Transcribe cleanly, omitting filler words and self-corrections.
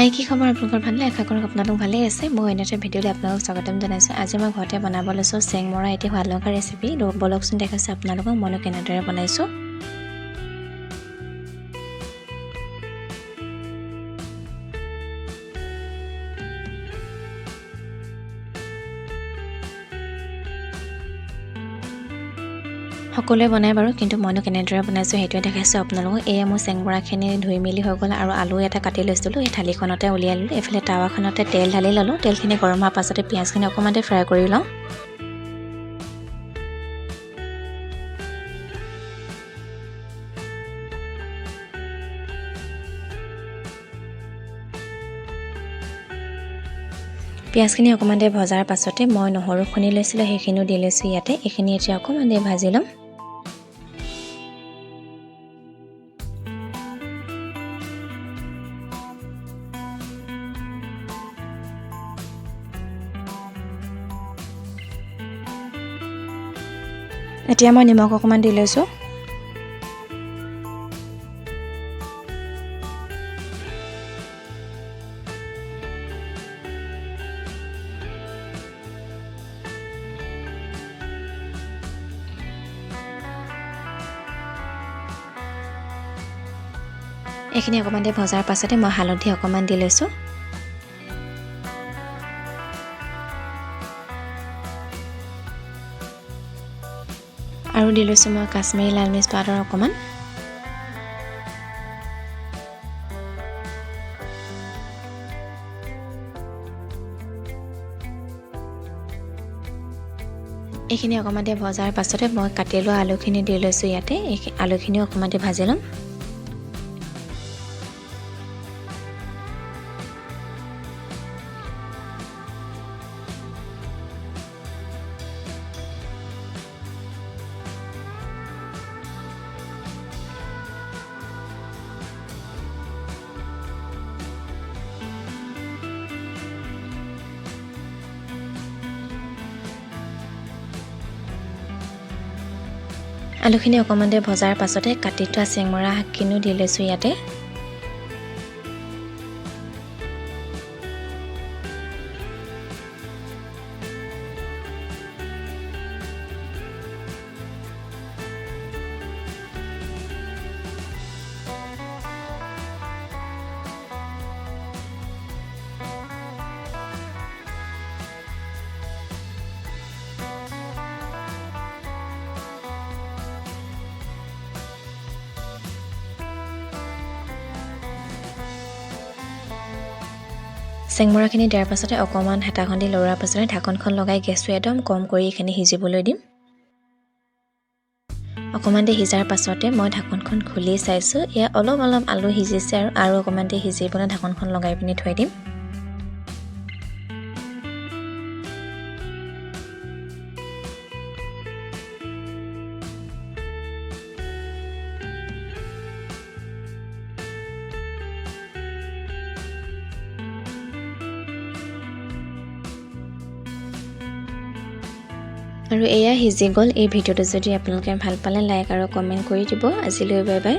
হাই কি খবৰ আপোনালোকৰ ভালে আশা কৰোঁ আপোনালোক ভালে আছে মই এনেটা ভিডিঅ'লৈ আপোনালোকক স্বাগতম জনাইছোঁ আজি মই ঘৰতে বনাব লৈছোঁ চেংমৰা এটি সোৱাদ লগা ৰেচিপি বলকচোন দেখাইছোঁ আপোনালোকক মইনো কেনেদৰে বনাইছোঁ সকলোৱে বনাই বাৰু কিন্তু মইনো কেনেদৰে বনাইছোঁ সেইটোৱে দেখাইছোঁ আপোনালোকক এয়া মোৰ চেংমৰাখিনি ধুই মেলি হৈ গ'ল আৰু আলু এটা কাটি লৈছিলোঁ এই থালিখনতে উলিয়াই ল'লোঁ এফালে টাৱাখনতে তেল ঢালি ল'লোঁ তেলখিনি গৰম হোৱাৰ পাছতে পিঁয়াজখিনি অকণমান ফ্ৰাই কৰি লওঁ পিঁয়াজখিনি অকণমান ভজাৰ পাছতে মই নহৰু খুন্দি লৈছিলোঁ সেইখিনিও দি লৈছোঁ ইয়াতে এইখিনি এতিয়া অকণমান ভাজি ল'ম এতিয়া মই নিমখ অকণমান দি লৈছোঁ এইখিনি অকণমান ভজাৰ পাছতে মই হালধি অকণমান দি লৈছোঁ আৰু দি লৈছোঁ মই কাশ্মীৰী লাল মিৰ্চ পাউডাৰ অকণমান এইখিনি অকণমান ভজাৰ পাছতে মই কাটি লোৱা আলুখিনি দি লৈছোঁ ইয়াতে এই আলুখিনিও অকণমান ভাজি ল'ম আলুখিনি অকণমান ভজাৰ পাছতে কাটি থোৱা চেংমৰা শাকখিনিও দি লৈছোঁ ইয়াতে চেংমৰাখিনি দিয়াৰ পাছতে অকণমান হেতাখন দি লৰোৱাৰ পাছতে ঢাকনখন লগাই গেছটো একদম কম কৰি এইখিনি সিজিবলৈ দিম অকণমান সিজাৰ পাছতে মই ঢাকনখন খুলি চাইছোঁ এয়া অলপ আলু সিজিছে আৰু অকণমান সিজিবলৈ ঢাকনখন লগাই পিনি থৈ দিম আৰু এয়া সিজি গ'ল এই ভিডিঅ'টো যদি আপোনালোকে ভাল পালে লাইক আৰু কমেণ্ট কৰি দিব আজিলৈ বাই বাই